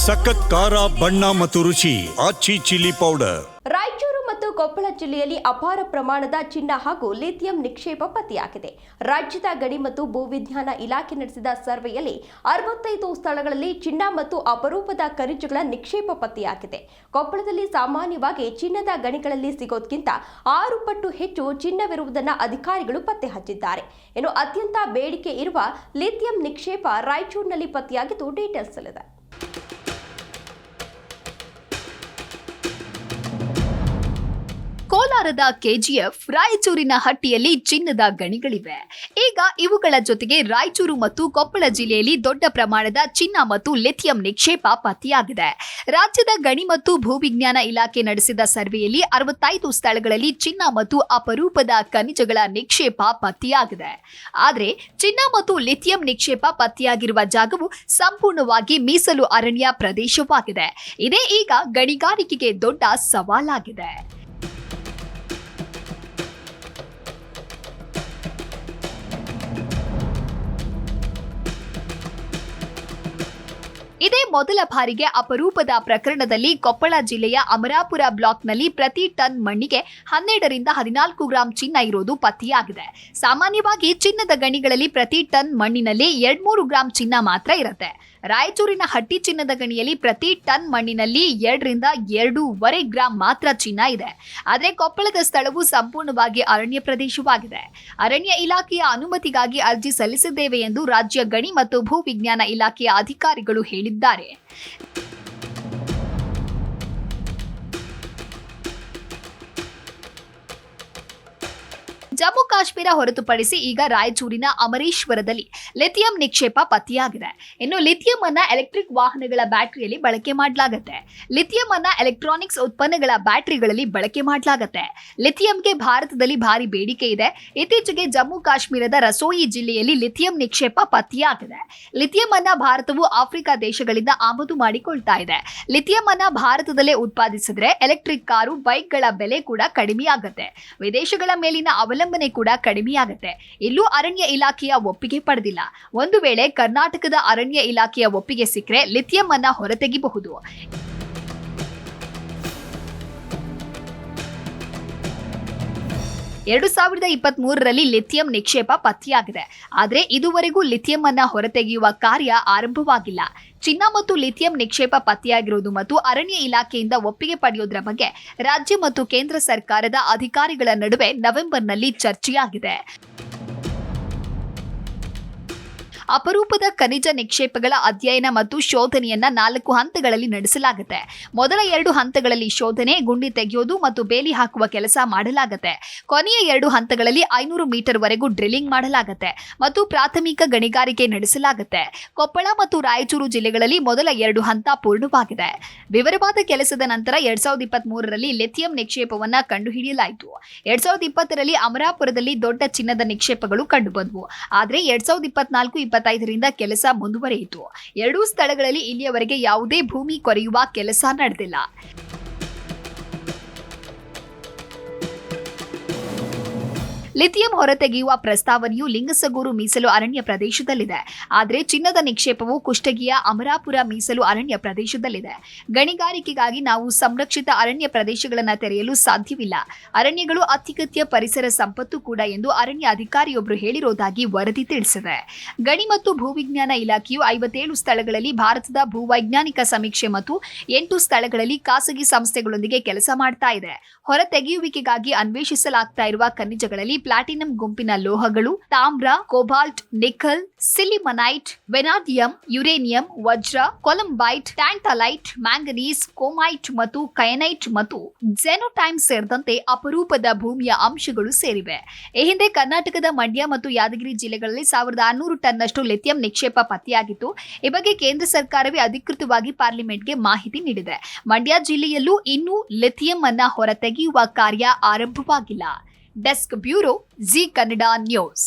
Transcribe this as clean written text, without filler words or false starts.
ಸಖತ್ ಖಾರ ಬಣ್ಣ ಮತ್ತು ರುಚಿ ಆಚಿ ಚಿಲ್ಲಿ ಪೌಡರ್. ರಾಯಚೂರು ಮತ್ತು ಕೊಪ್ಪಳ ಜಿಲ್ಲೆಯಲ್ಲಿ ಅಪಾರ ಪ್ರಮಾಣದ ಚಿನ್ನ ಹಾಗೂ ಲಿಥಿಯಂ ನಿಕ್ಷೇಪ ಪತ್ತೆಯಾಗಿದೆ. ರಾಜ್ಯದ ಗಣಿ ಮತ್ತು ಭೂವಿಜ್ಞಾನ ಇಲಾಖೆ ನಡೆಸಿದ ಸರ್ವೆಯಲ್ಲಿ 65 ಸ್ಥಳಗಳಲ್ಲಿ ಚಿನ್ನ ಮತ್ತು ಅಪರೂಪದ ಖನಿಜಗಳ ನಿಕ್ಷೇಪ ಪತ್ತೆಯಾಗಿದೆ. ಕೊಪ್ಪಳದಲ್ಲಿ ಸಾಮಾನ್ಯವಾಗಿ ಚಿನ್ನದ ಗಣಿಗಳಲ್ಲಿ ಸಿಗೋದಕ್ಕಿಂತ 6 ಪಟ್ಟು ಹೆಚ್ಚು ಚಿನ್ನವಿರುವುದನ್ನು ಅಧಿಕಾರಿಗಳು ಪತ್ತೆ ಹಚ್ಚಿದ್ದಾರೆ. ಇನ್ನು ಅತ್ಯಂತ ಬೇಡಿಕೆ ಇರುವ ಲಿಥಿಯಂ ನಿಕ್ಷೇಪ ರಾಯಚೂರಿನಲ್ಲಿ ಪತ್ತೆಯಾಗಿದ್ದು ಡೀಟೇಲ್ಸ್ ಅಲ್ಲಿದೆ. ಕೋಲಾರದ ಕೆಜಿಎಫ್, ರಾಯಚೂರಿನ ಹಟ್ಟಿಯಲ್ಲಿ ಚಿನ್ನದ ಗಣಿಗಳಿವೆ. ಈಗ ಇವುಗಳ ಜೊತೆಗೆ ರಾಯಚೂರು ಮತ್ತು ಕೊಪ್ಪಳ ಜಿಲ್ಲೆಯಲ್ಲಿ ದೊಡ್ಡ ಪ್ರಮಾಣದ ಚಿನ್ನ ಮತ್ತು ಲಿಥಿಯಂ ನಿಕ್ಷೇಪ ಪತ್ತೆಯಾಗಿದೆ. ರಾಜ್ಯದ ಗಣಿ ಮತ್ತು ಭೂವಿಜ್ಞಾನ ಇಲಾಖೆ ನಡೆಸಿದ ಸರ್ವೆಯಲ್ಲಿ 65 ಸ್ಥಳಗಳಲ್ಲಿ ಚಿನ್ನ ಮತ್ತು ಅಪರೂಪದ ಖನಿಜಗಳ ನಿಕ್ಷೇಪ ಪತ್ತೆಯಾಗಿದೆ. ಆದರೆ ಚಿನ್ನ ಮತ್ತು ಲಿಥಿಯಂ ನಿಕ್ಷೇಪ ಪತ್ತೆಯಾಗಿರುವ ಜಾಗವು ಸಂಪೂರ್ಣವಾಗಿ ಮೀಸಲು ಅರಣ್ಯ ಪ್ರದೇಶವಾಗಿದೆ. ಇದೇ ಈಗ ಗಣಿಗಾರಿಕೆಗೆ ದೊಡ್ಡ ಸವಾಲಾಗಿದೆ. ಇದೇ ಮೊದಲ ಬಾರಿಗೆ ಅಪರೂಪದ ಪ್ರಕರಣದಲ್ಲಿ ಕೊಪ್ಪಳ ಜಿಲ್ಲೆಯ ಅಮರಾಪುರ ಬ್ಲಾಕ್ನಲ್ಲಿ ಪ್ರತಿ ಟನ್ ಮಣ್ಣಿಗೆ 12 ರಿಂದ 14 ಗ್ರಾಂ ಚಿನ್ನ ಇರೋದು ಪತ್ತೆಯಾಗಿದೆ. ಸಾಮಾನ್ಯವಾಗಿ ಚಿನ್ನದ ಗಣಿಗಳಲ್ಲಿ ಪ್ರತಿ ಟನ್ ಮಣ್ಣಿನಲ್ಲಿ 2-3 ಗ್ರಾಂ ಚಿನ್ನ ಮಾತ್ರ ಇರುತ್ತೆ. ರಾಯಚೂರಿನ ಹಟ್ಟಿ ಚಿನ್ನದ ಗಣಿಯಲ್ಲಿ ಪ್ರತಿ ಟನ್ ಮಣ್ಣಿನಲ್ಲಿ 2 ರಿಂದ 2.5 ಗ್ರಾಂ ಮಾತ್ರ ಚಿನ್ನ ಇದೆ. ಆದರೆ ಕೊಪ್ಪಳದ ಸ್ಥಳವು ಸಂಪೂರ್ಣವಾಗಿ ಅರಣ್ಯ ಪ್ರದೇಶವಾಗಿದೆ. ಅರಣ್ಯ ಇಲಾಖೆಯ ಅನುಮತಿಗಾಗಿ ಅರ್ಜಿ ಸಲ್ಲಿಸಿದ್ದೇವೆ ಎಂದು ರಾಜ್ಯ ಗಣಿ ಮತ್ತು ಭೂವಿಜ್ಞಾನ ಇಲಾಖೆಯ ಅಧಿಕಾರಿಗಳು ಹೇಳಿದ್ದಾರೆ. ಜಮ್ಮು ಕಾಶ್ಮೀರ ಹೊರತುಪಡಿಸಿ ಈಗ ರಾಯಚೂರಿನ ಅಮರೇಶ್ವರದಲ್ಲಿ ಲಿಥಿಯಂ ನಿಕ್ಷೇಪ ಪತ್ತೆಯಾಗಿದೆ. ಇನ್ನು ಲಿಥಿಯಂ ಅನ್ನ ಎಲೆಕ್ಟ್ರಿಕ್ ವಾಹನಗಳ ಬ್ಯಾಟರಿಯಲ್ಲಿ ಬಳಕೆ ಮಾಡಲಾಗುತ್ತೆ. ಲಿಥಿಯಂ ಅನ್ನ ಎಲೆಕ್ಟ್ರಾನಿಕ್ಸ್ ಉತ್ಪನ್ನಗಳ ಬ್ಯಾಟರಿಗಳಲ್ಲಿ ಬಳಕೆ ಮಾಡಲಾಗುತ್ತೆ. ಲಿಥಿಯಂಗೆ ಭಾರತದಲ್ಲಿ ಭಾರಿ ಬೇಡಿಕೆ ಇದೆ. ಇತ್ತೀಚೆಗೆ ಜಮ್ಮು ಕಾಶ್ಮೀರದ ರಸೋಯಿ ಜಿಲ್ಲೆಯಲ್ಲಿ ಲಿಥಿಯಂ ನಿಕ್ಷೇಪ ಪತ್ತೆಯಾಗಿದೆ. ಲಿಥಿಯಂ ಅನ್ನ ಭಾರತವು ಆಫ್ರಿಕಾ ದೇಶಗಳಿಂದ ಆಮದು ಮಾಡಿಕೊಳ್ತಾ ಇದೆ. ಲಿಥಿಯಂ ಅನ್ನ ಭಾರತದಲ್ಲೇ ಉತ್ಪಾದಿಸಿದ್ರೆ ಎಲೆಕ್ಟ್ರಿಕ್ ಕಾರು, ಬೈಕ್ಗಳ ಬೆಲೆ ಕೂಡ ಕಡಿಮೆಯಾಗುತ್ತೆ. ವಿದೇಶಗಳ ಮೇಲಿನ ಅವಲಂಬನೆ ಕೂಡ ಕಡಿಮೆಯಾಗುತ್ತೆ. ಇಲ್ಲೂ ಅರಣ್ಯ ಇಲಾಖೆಯ ಒಪ್ಪಿಗೆ ಪಡೆದಿಲ್ಲ. ಒಂದು ವೇಳೆ ಕರ್ನಾಟಕದ ಅರಣ್ಯ ಇಲಾಖೆಯ ಒಪ್ಪಿಗೆ ಸಿಕ್ಕರೆ ಲಿಥಿಯಂ ಅನ್ನ ಹೊರತೆಗೆಯಬಹುದು. 2023ರಲ್ಲಿ ಲಿಥಿಯಂ ನಿಕ್ಷೇಪ ಪತ್ತೆಯಾಗಿದೆ. ಆದರೆ ಇದುವರೆಗೂ ಲಿಥಿಯಂ ಅನ್ನ ಹೊರತೆಗೆಯುವ ಕಾರ್ಯ ಆರಂಭವಾಗಿಲ್ಲ. ಚಿನ್ನ ಮತ್ತು ಲಿಥಿಯಂ ನಿಕ್ಷೇಪ ಪತ್ತೆಯಾಗಿರುವುದು ಮತ್ತು ಅರಣ್ಯ ಇಲಾಖೆಯಿಂದ ಒಪ್ಪಿಗೆ ಪಡೆಯುವುದರ ಬಗ್ಗೆ ರಾಜ್ಯ ಮತ್ತು ಕೇಂದ್ರ ಸರ್ಕಾರದ ಅಧಿಕಾರಿಗಳ ನಡುವೆ ನವೆಂಬರ್ನಲ್ಲಿ ಚರ್ಚೆಯಾಗಿದೆ. ಅಪರೂಪದ ಖನಿಜ ನಿಕ್ಷೇಪಗಳ ಅಧ್ಯಯನ ಮತ್ತು ಶೋಧನೆಯನ್ನ 4 ಹಂತಗಳಲ್ಲಿ ನಡೆಸಲಾಗುತ್ತೆ. ಮೊದಲ 2 ಹಂತಗಳಲ್ಲಿ ಶೋಧನೆ, ಗುಂಡಿ ತೆಗೆಯೋದು ಮತ್ತು ಬೇಲಿ ಹಾಕುವ ಕೆಲಸ ಮಾಡಲಾಗುತ್ತೆ. ಕೊನೆಯ 2 ಹಂತಗಳಲ್ಲಿ 500 ಮೀಟರ್ ವರೆಗೂ ಡ್ರಿಲ್ಲಿಂಗ್ ಮಾಡಲಾಗುತ್ತೆ ಮತ್ತು ಪ್ರಾಥಮಿಕ ಗಣಿಗಾರಿಕೆ ನಡೆಸಲಾಗುತ್ತೆ. ಕೊಪ್ಪಳ ಮತ್ತು ರಾಯಚೂರು ಜಿಲ್ಲೆಗಳಲ್ಲಿ ಮೊದಲ 2 ಹಂತ ಪೂರ್ಣವಾಗಿದೆ. ವಿವರವಾದ ಕೆಲಸದ ನಂತರ 2023ರಲ್ಲಿ ಲಿಥಿಯಂ ನಿಕ್ಷೇಪವನ್ನ ಕಂಡುಹಿಡಿಯಲಾಯಿತು. 2020ರಲ್ಲಿ ಅಮರಾಪುರದಲ್ಲಿ ದೊಡ್ಡ ಚಿನ್ನದ ನಿಕ್ಷೇಪಗಳು ಕಂಡುಬಂದವು. ಆದರೆ 2024-25ರಿಂದ ಕೆಲಸ ಮುಂದುವರಿಯಿತು. 2 ಸ್ಥಳಗಳಲ್ಲಿ ಇಲ್ಲಿಯವರೆಗೆ ಯಾವುದೇ ಭೂಮಿ ಕೊರೆಯುವ ಕೆಲಸ ನಡೆದಿಲ್ಲ. ಲಿಥಿಯಂ ಹೊರತೆಗೆಯುವ ಪ್ರಸ್ತಾವನೆಯು ಲಿಂಗಸಗೂರು ಮೀಸಲು ಅರಣ್ಯ ಪ್ರದೇಶದಲ್ಲಿದೆ. ಆದರೆ ಚಿನ್ನದ ನಿಕ್ಷೇಪವು ಕುಷ್ಟಗಿಯ ಅಮರಾಪುರ ಮೀಸಲು ಅರಣ್ಯ ಪ್ರದೇಶದಲ್ಲಿದೆ. ಗಣಿಗಾರಿಕೆಗಾಗಿ ನಾವು ಸಂರಕ್ಷಿತ ಅರಣ್ಯ ಪ್ರದೇಶಗಳನ್ನು ತೆರೆಯಲು ಸಾಧ್ಯವಿಲ್ಲ. ಅರಣ್ಯಗಳು ಅತ್ಯಗತ್ಯ ಪರಿಸರ ಸಂಪತ್ತು ಕೂಡ ಎಂದು ಅರಣ್ಯ ಅಧಿಕಾರಿಯೊಬ್ಬರು ಹೇಳಿರುವುದಾಗಿ ವರದಿ ತಿಳಿಸಿದೆ. ಗಣಿ ಮತ್ತು ಭೂವಿಜ್ಞಾನ ಇಲಾಖೆಯು 57 ಸ್ಥಳಗಳಲ್ಲಿ ಭಾರತದ ಭೂವೈಜ್ಞಾನಿಕ ಸಮೀಕ್ಷೆ ಮತ್ತು 8 ಸ್ಥಳಗಳಲ್ಲಿ ಖಾಸಗಿ ಸಂಸ್ಥೆಗಳೊಂದಿಗೆ ಕೆಲಸ ಮಾಡ್ತಾ ಇದೆ. ಹೊರತೆಗೆಯುವಿಕೆಗಾಗಿ ಅನ್ವೇಷಿಸಲಾಗ್ತಾ ಇರುವ ಖನಿಜಗಳಲ್ಲಿ ಪ್ಲಾಟಿನಂ ಗುಂಪಿನ ಲೋಹಗಳು, ತಾಮ್ರ, ಕೋಬಾಲ್ಟ್, ನಿಕಲ್, ಸಿಲಿಮನೈಟ್, ವೆನಾಡಿಯಂ, ಯುರೇನಿಯಂ, ವಜ್ರ, ಕೊಲಂಬೈಟ್, ಟ್ಯಾಂಟಲೈಟ್, ಮ್ಯಾಂಗನೀಸ್, ಕೋಮೈಟ್ ಮತ್ತು ಕಯನೈಟ್ ಮತ್ತು ಜೆನೋಟೈಮ್ ಸೇರಿದಂತೆ ಅಪರೂಪದ ಭೂಮಿಯ ಅಂಶಗಳು ಸೇರಿವೆ. ಈ ಹಿಂದೆ ಕರ್ನಾಟಕದ ಮಂಡ್ಯ ಮತ್ತು ಯಾದಗಿರಿ ಜಿಲ್ಲೆಗಳಲ್ಲಿ 1600 ಟನ್ನಷ್ಟು ಲಿಥಿಯಂ ನಿಕ್ಷೇಪ ಪತ್ತೆಯಾಗಿತ್ತು. ಈ ಬಗ್ಗೆ ಕೇಂದ್ರ ಸರ್ಕಾರವೇ ಅಧಿಕೃತವಾಗಿ ಪಾರ್ಲಿಮೆಂಟ್ಗೆ ಮಾಹಿತಿ ನೀಡಿದೆ. ಮಂಡ್ಯ ಜಿಲ್ಲೆಯಲ್ಲೂ ಇನ್ನೂ ಲಿಥಿಯಂ ಅನ್ನ ಹೊರತೆಗೆಯುವ ಕಾರ್ಯ ಆರಂಭವಾಗಿಲ್ಲ. Desk bureau, Zee Kannada news.